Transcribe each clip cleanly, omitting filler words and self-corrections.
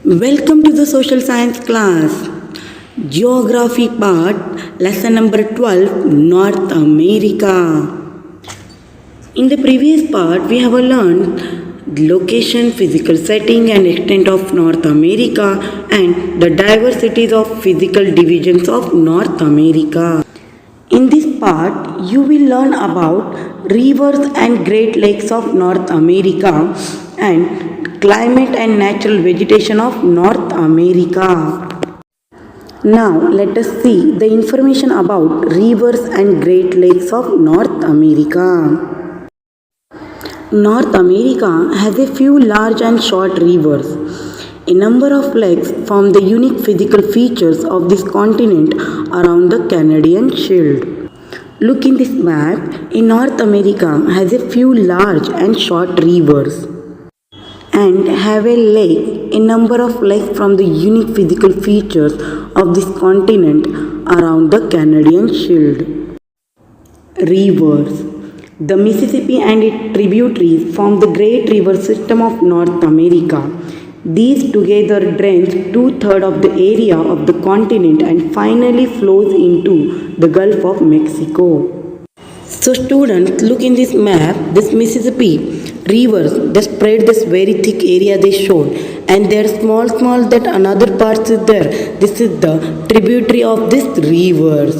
Welcome to the social science class. Geography part, lesson number 12, North America. In the previous part, we have learned the location, physical setting and extent of North America and the diversities of physical divisions of North America. In this part, you will learn about rivers and Great Lakes of North America and climate and natural vegetation of North America. Now, let us see the information about rivers and Great Lakes of North America. North America has a few large and short rivers. A number of lakes form the unique physical features of this continent around the Canadian Shield. Look in this map. In North America has a few large and short rivers and have a lake. A number of lakes form the unique physical features of this continent around the Canadian Shield. Rivers. The Mississippi and its tributaries form the great river system of North America. These together drains 2/3 of the area of the continent and finally flows into the Gulf of Mexico. So students, look in this map, this Mississippi rivers, they spread this very thick area they showed, and they are small that another parts is there. This is the tributary of these rivers.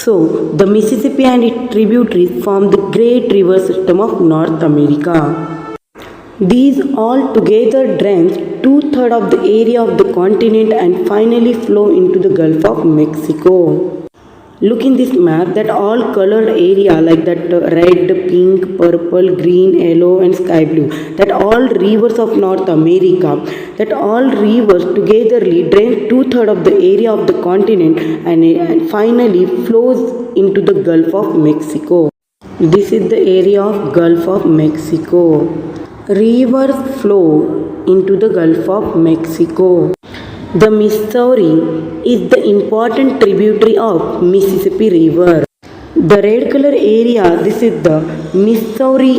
So the Mississippi and its tributaries form the great river system of North America. These all together drains 2/3 of the area of the continent and finally flow into the Gulf of Mexico. Look in this map, that all colored area like that red, pink, purple, green, yellow and sky blue, that all rivers of North America, that all rivers togetherly drain 2/3 of the area of the continent and finally flows into the Gulf of Mexico. This is the area of Gulf of Mexico. Rivers flow into the Gulf of Mexico. The Missouri is the important tributary of Mississippi River. The red color area, this is the Missouri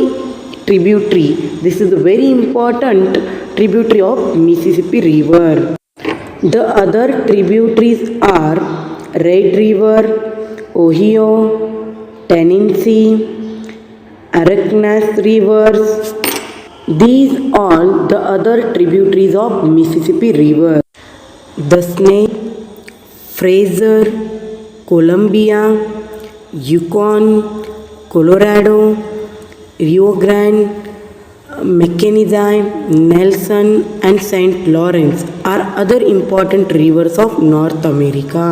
tributary. This is a very important tributary of Mississippi River. The other tributaries are Red River, Ohio, Tennessee, Arkansas rivers. These all the other tributaries of Mississippi River. The Snake, Fraser, Columbia, Yukon, Colorado, Rio Grande, McKenzie, Nelson and St. Lawrence are other important rivers of North America.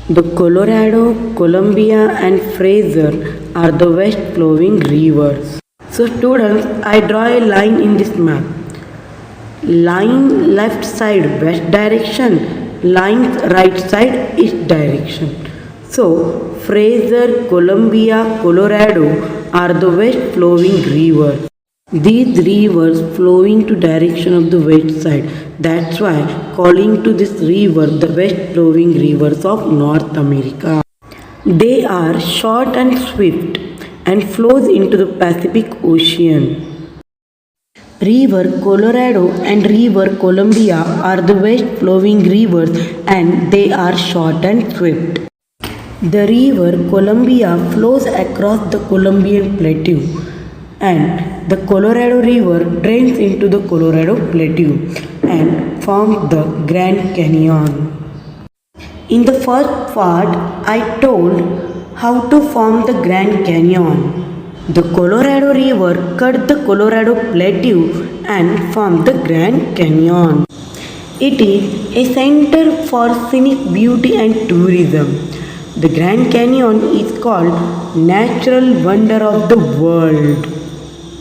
The Colorado, Columbia and Fraser are the west flowing rivers. So students, I draw a line in this map. Line left side west direction, line right side east direction. So Fraser, Columbia, Colorado are the west flowing rivers. These rivers flowing to direction of the west side. That's why calling to this river the west flowing rivers of North America. They are short and swift and flows into the Pacific Ocean. River Colorado and River Columbia are the west flowing rivers and they are short and swift. The River Columbia flows across the Columbian Plateau and the Colorado River drains into the Colorado Plateau and forms the Grand Canyon. In the first part, I told how to form the Grand Canyon. The Colorado River cut the Colorado Plateau and formed the Grand Canyon. It is a center for scenic beauty and tourism. The Grand Canyon is called natural wonder of the world.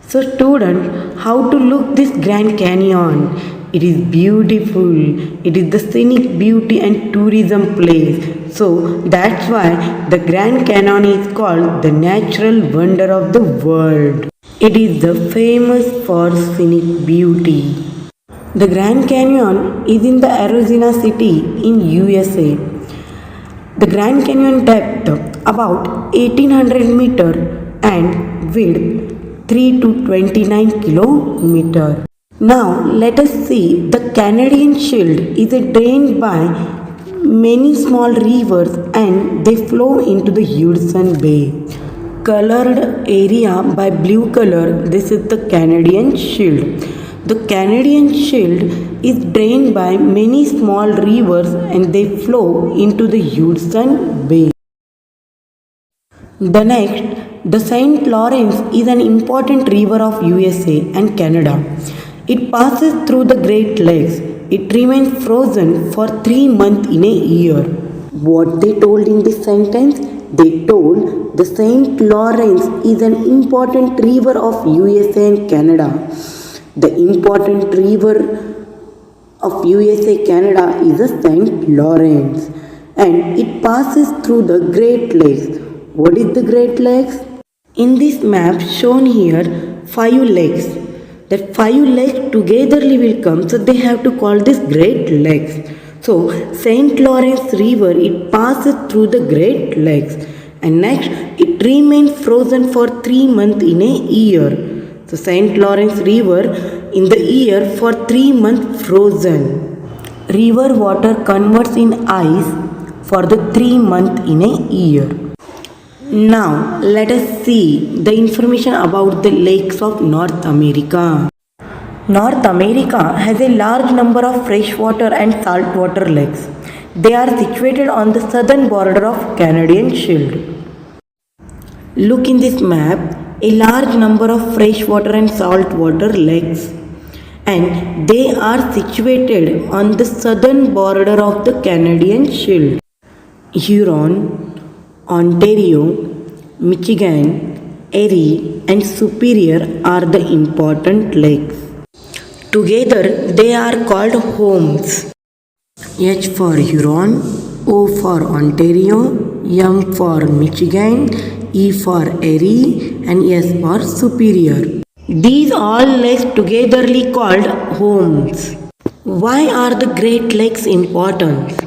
So students, how to look this Grand Canyon? It is beautiful. It is the scenic beauty and tourism place. So that's why the Grand Canyon is called the natural wonder of the world. It is the famous for scenic beauty. The Grand Canyon is in the Arizona city in USA. The Grand Canyon depth about 1800 meter and width 3 to 29 kilometer. Now let us see the Canadian Shield is drained by many small rivers and they flow into the Hudson Bay. Colored area by blue color, this is the Canadian Shield. The Canadian Shield is drained by many small rivers and they flow into the Hudson Bay. The next, the St. Lawrence is an important river of USA and Canada. It passes through the Great Lakes. It remains frozen for 3 months in a year. What they told in this sentence? They told the St. Lawrence is an important river of USA and Canada. The important river of USA Canada is the St. Lawrence and it passes through the Great Lakes. What is the Great Lakes? In this map shown here, 5 lakes. That 5 lakes togetherly will come, so they have to call this Great Lakes. So St. Lawrence River, it passes through the Great Lakes and next it remains frozen for 3 months in a year. So St. Lawrence River in the year for 3 months frozen. River water converts in ice for the 3 months in a year. Now let us see the information about the lakes of North America. North America has a large number of freshwater and saltwater lakes. They are situated on the southern border of Canadian Shield. Look in this map, a large number of freshwater and saltwater lakes and they are situated on the southern border of the Canadian Shield. Huron, Ontario, Michigan, Erie and Superior are the important lakes. Together they are called homes. H for Huron, O for Ontario, M for Michigan, E for Erie and S for Superior. These all lakes togetherly called homes. Why are the Great Lakes important?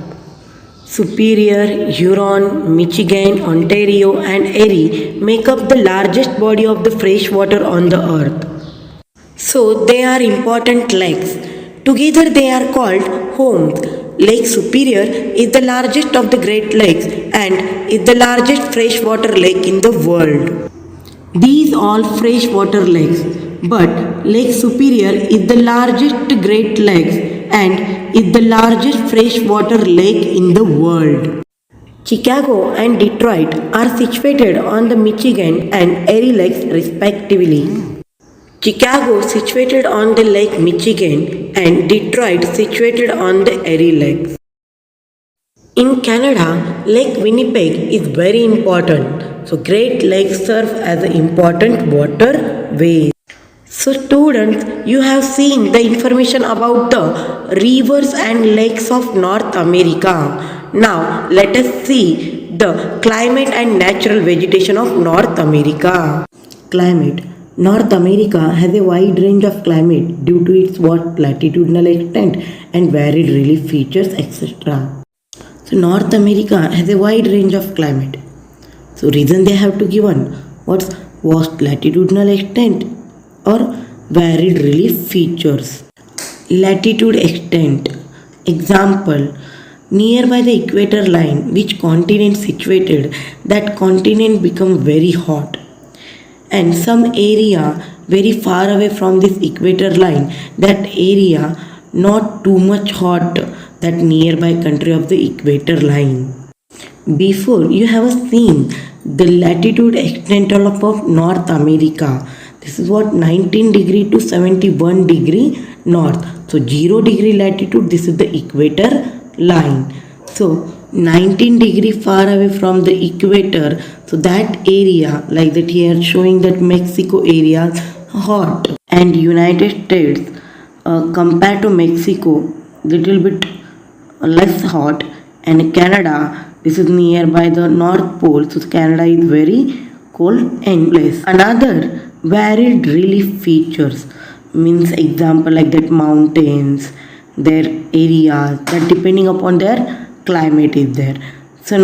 Superior, Huron, Michigan, Ontario and Erie make up the largest body of the fresh water on the earth. So they are important lakes. Together they are called homes. Lake Superior is the largest of the Great Lakes and is the largest freshwater lake in the world. These all freshwater lakes, but Lake Superior is the largest Great Lakes and is the largest freshwater lake in the world. Chicago and Detroit are situated on the Michigan and Erie lakes respectively. Chicago situated on the Lake Michigan and Detroit situated on the Erie lakes. In Canada, Lake Winnipeg is very important. So Great Lakes serve as an important waterway. So students, you have seen the information about the rivers and lakes of North America. Now let us see the climate and natural vegetation of North America. Climate. North America has a wide range of climate due to its vast latitudinal extent and varied relief features, etc. So North America has a wide range of climate. So reason they have to given what's vast latitudinal extent or varied relief features. Latitude extent. Example, nearby the equator line, which continent situated, that continent become very hot. And some area very far away from this equator line, that area not too much hot, that nearby country of the equator line. Before you have seen the latitude extent of North America. This is what 19 degree to 71 degree north. So 0 degree latitude, this is the equator line. So 19 degree far away from the equator, so that area like that here showing that Mexico area hot and United States compared to Mexico little bit less hot, and Canada, this is nearby the North Pole, so Canada is very cold and place. Another varied relief features means example like that mountains, their areas that depending upon their climate is there. So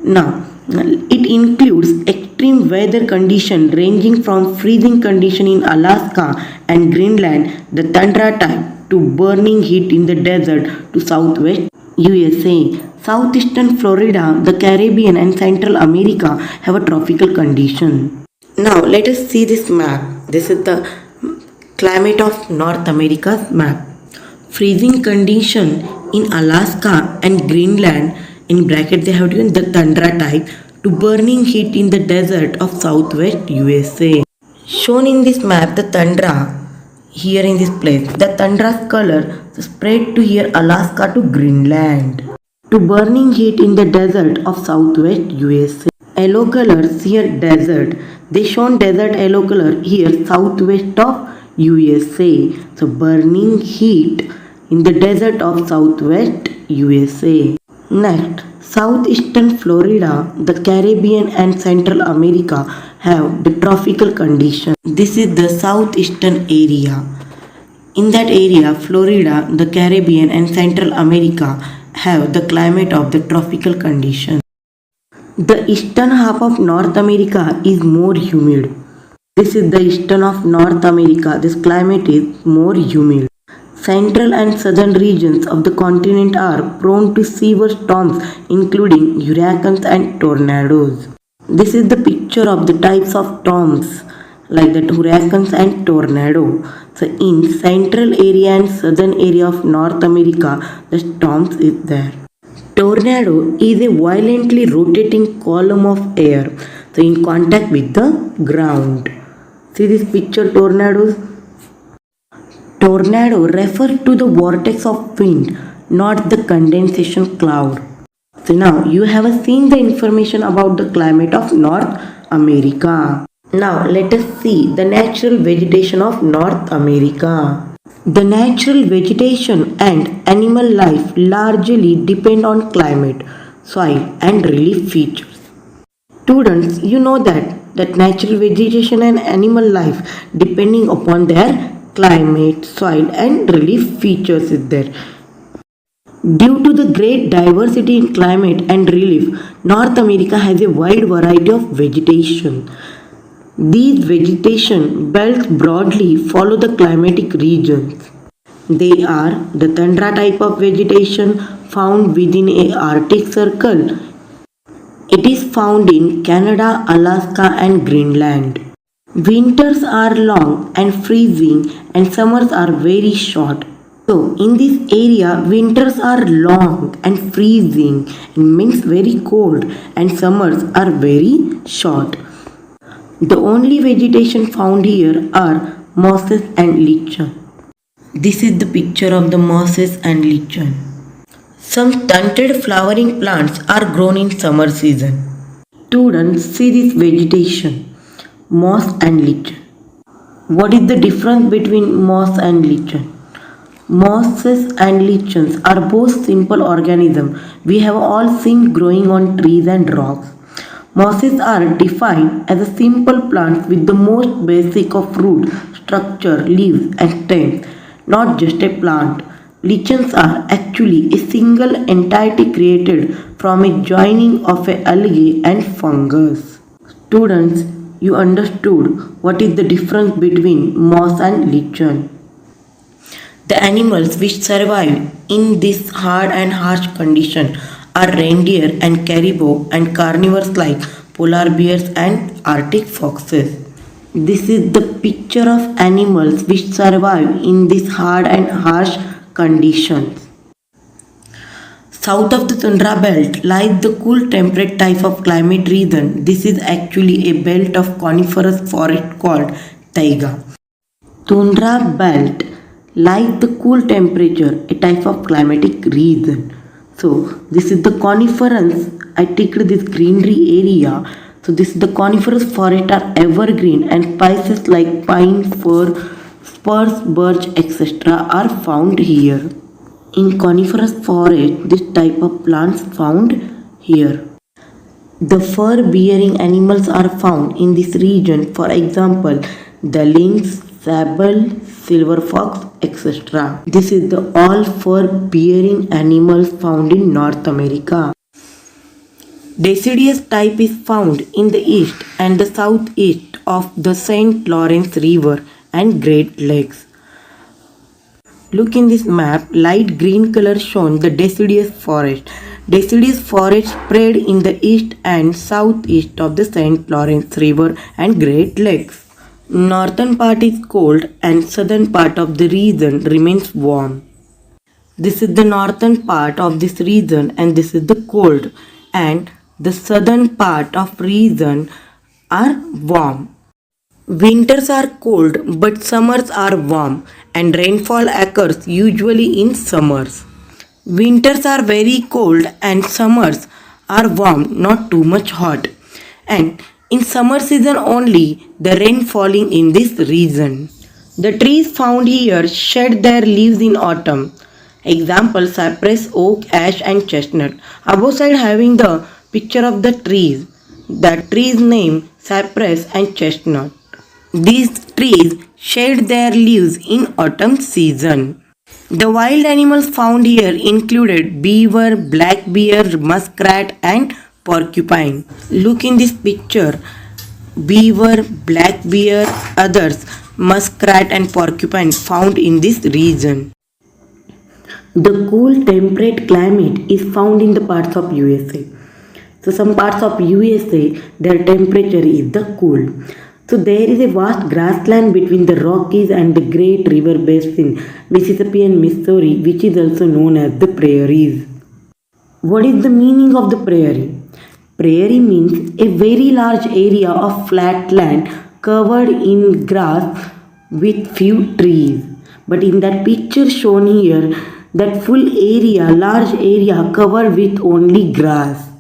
now It includes extreme weather condition ranging from freezing condition in Alaska and Greenland, the tundra type, to burning heat in the desert to southwest USA. Southeastern Florida, the Caribbean and Central America have a tropical condition. Now let us see this map. This is the climate of North America's map. Freezing condition in Alaska and Greenland, in bracket they have given the tundra type, to burning heat in the desert of southwest USA. Shown in this map, the tundra here in this place, the tundra's color spread to here Alaska to Greenland, to burning heat in the desert of southwest USA. Yellow colors here desert. They shown desert yellow color here southwest of USA. So burning heat in the desert of southwest USA. Next, southeastern Florida, the Caribbean and Central America have the tropical condition. This is the southeastern area. In that area, Florida, the Caribbean and Central America have the climate of the tropical condition. The eastern half of North America is more humid. This is the eastern of North America. This climate is more humid. Central and southern regions of the continent are prone to severe storms including hurricanes and tornadoes. This is the picture of the types of storms like that hurricanes and tornado. So in central area and southern area of North America, the storms is there. Tornado is a violently rotating column of air, so in contact with the ground. See this picture, tornadoes. Tornado refers to the vortex of wind, not the condensation cloud. So now you have seen the information about the climate of North America. Now let us see the natural vegetation of North America. The natural vegetation and animal life largely depend on climate, soil and relief features. Students, you know that natural vegetation and animal life depending upon their climate, soil and relief features is there. Due to the great diversity in climate and relief, North America has a wide variety of vegetation. These vegetation belts broadly follow the climatic regions. They are the tundra type of vegetation found within a Arctic Circle. It is found in Canada, Alaska and Greenland. Winters are long and freezing and summers are very short. So in this area, winters are long and freezing and means very cold and summers are very short. The only vegetation found here are mosses and lichen. This is the picture of the mosses and lichen. Some stunted flowering plants are grown in summer season. Students, see this vegetation, moss and lichen. What is the difference between moss and lichen? Mosses and lichens are both simple organisms we have all seen growing on trees and rocks. Mosses are defined as a simple plants with the most basic of root, structure, leaves and stems, not just a plant. Lichens are actually a single entity created from a joining of a algae and fungus. Students, you understood what is the difference between moss and lichen. The animals which survive in this hard and harsh condition are reindeer and caribou and carnivores like polar bears and Arctic foxes. This is the picture of animals which survive in this hard and harsh conditions. South of the tundra belt lies the cool temperate type of climate region. This is actually a belt of coniferous forest called taiga. Tundra belt lies the cool temperature, a type of climatic region. So this is the coniferous. I take this greenery area. So this is the coniferous forest are evergreen and species like pine, fir, spruce, birch, etc. are found here. In coniferous forest, this type of plants found here. The fur-bearing animals are found in this region. For example, the lynx, sable, silver fox, etc. This is the all fur-bearing animals found in North America. Deciduous type is found in the east and the southeast of the St. Lawrence River and Great Lakes. Look in this map, light green color shown the deciduous forest. Deciduous forest spread in the east and southeast of the St. Lawrence River and Great Lakes. Northern part is cold and southern part of the region remains warm. This is the northern part of this region and this is the cold, and the southern part of region are warm. Winters are cold but summers are warm and rainfall occurs usually in summers. Winters are very cold and summers are warm, not too much hot. And in summer season only the rain falling in this region. The trees found here shed their leaves in autumn. Example cypress, oak, ash and chestnut. Above side having the picture of the trees. The trees name cypress and chestnut. These trees shed their leaves in autumn season. The wild animals found here included beaver, black bear, muskrat and porcupine. Look in this picture. Beaver, black bear, others, muskrat and porcupine found in this region. The cool temperate climate is found in the parts of USA. So some parts of USA, their temperature is the cool. So there is a vast grassland between the Rockies and the Great River Basin, Mississippi and Missouri, which is also known as the prairies. What is the meaning of the prairie? Prairie means a very large area of flat land covered in grass with few trees. But in that picture shown here, that full area, large area covered with only grass,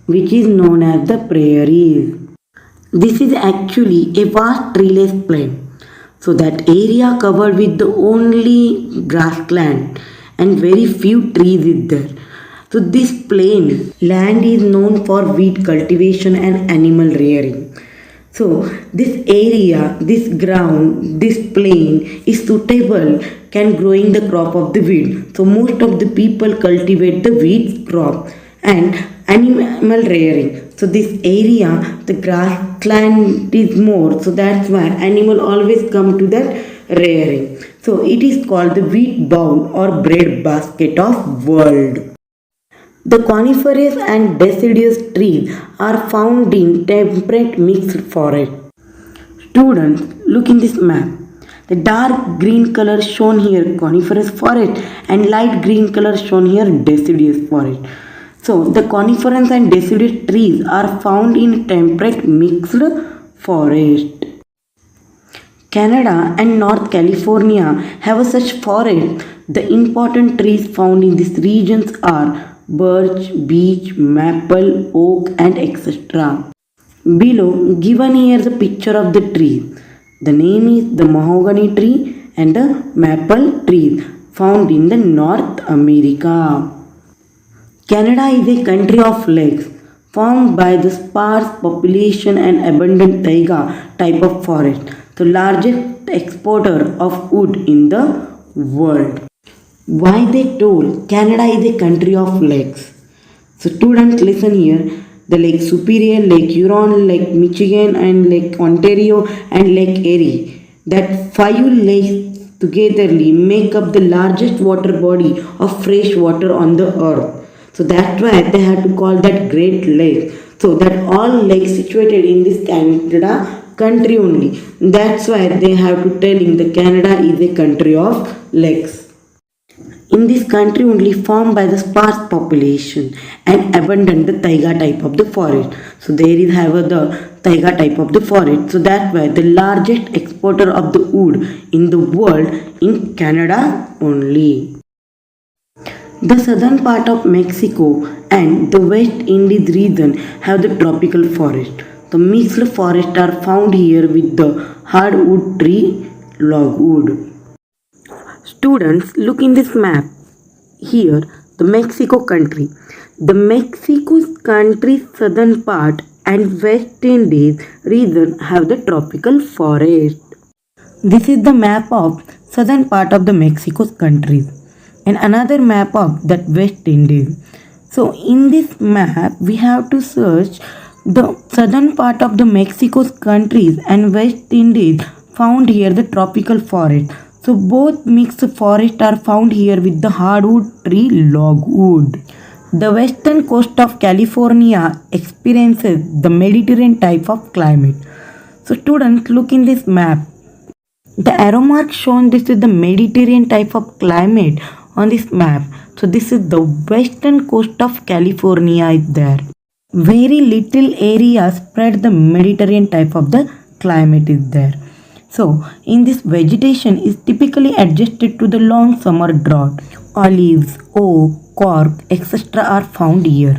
which is known as the prairies. This is actually a vast treeless plain. So that area covered with the only grassland and very few trees is there. So this plain land is known for wheat cultivation and animal rearing. So this area, this ground, this plain is suitable can growing the crop of the wheat. So most of the people cultivate the wheat crop and animal rearing. So this area, the grassland is more. So that's why animal always come to that rearing. So it is called the wheat bowl or bread basket of world. The coniferous and deciduous trees are found in temperate mixed forest. Students, look in this map. The dark green color shown here coniferous forest and light green color shown here deciduous forest. So the coniferous and deciduous trees are found in temperate mixed forest. Canada and North California have such forest. The important trees found in these regions are birch, beech, maple, oak and etc. Below given here the picture of the tree. The name is the mahogany tree and the maple tree found in the North America. Canada is a country of lakes formed by the sparse population and abundant taiga type of forest, the largest exporter of wood in the world. Why they told Canada is a country of lakes? So students listen here. The Lake Superior, Lake Huron, Lake Michigan and Lake Ontario and Lake Erie. That 5 lakes togetherly make up the largest water body of fresh water on the earth. So that's why they had to call that Great Lake. So that all lakes situated in this Canada country only. That's why they have to telling the Canada is a country of lakes. In this country only formed by the sparse population and abundant the taiga type of the forest. So there is have the taiga type of the forest. So that's why the largest exporter of the wood in the world in Canada only. The southern part of Mexico and the West Indies region have the tropical forest. The mixed forests are found here with the hardwood tree logwood. Students, look in this map. Here, the Mexico country. The Mexico country's southern part and West Indies region have the tropical forest. This is the map of southern part of the Mexico country and another map of that West Indies. So in this map, we have to search the southern part of the Mexico's countries and West Indies found here the tropical forest. So both mixed forests are found here with the hardwood tree logwood. The western coast of California experiences the Mediterranean type of climate. So students, look in this map. The arrow mark shown, this is the Mediterranean type of climate on this map. So this is the western coast of California is there. Very little area spread the Mediterranean type of the climate is there. So in this vegetation is typically adjusted to the long summer drought. Olives, oak, cork, etc. are found here.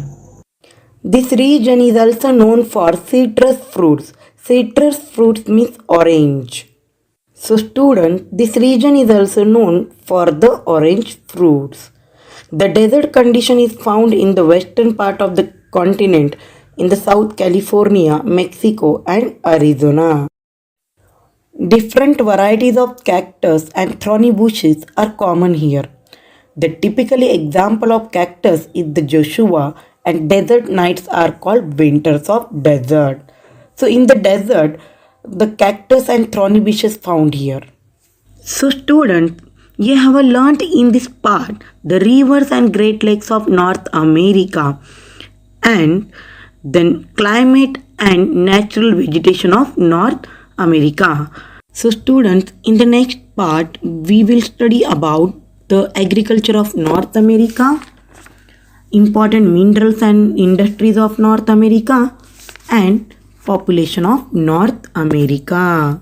This region is also known for citrus fruits. Citrus fruits means orange. So students, this region is also known for the orange fruits. The desert condition is found in the western part of the continent in the South California, Mexico and Arizona. Different varieties of cactus and thorny bushes are common here. The typical example of cactus is the Joshua, and desert nights are called winters of desert. So in the desert, the cactus and thorny bushes found here. So students, you have learnt in this part the rivers and Great Lakes of North America and then climate and natural vegetation of North America. So students, in the next part we will study about the agriculture of North America, important minerals and industries of North America and population of North America.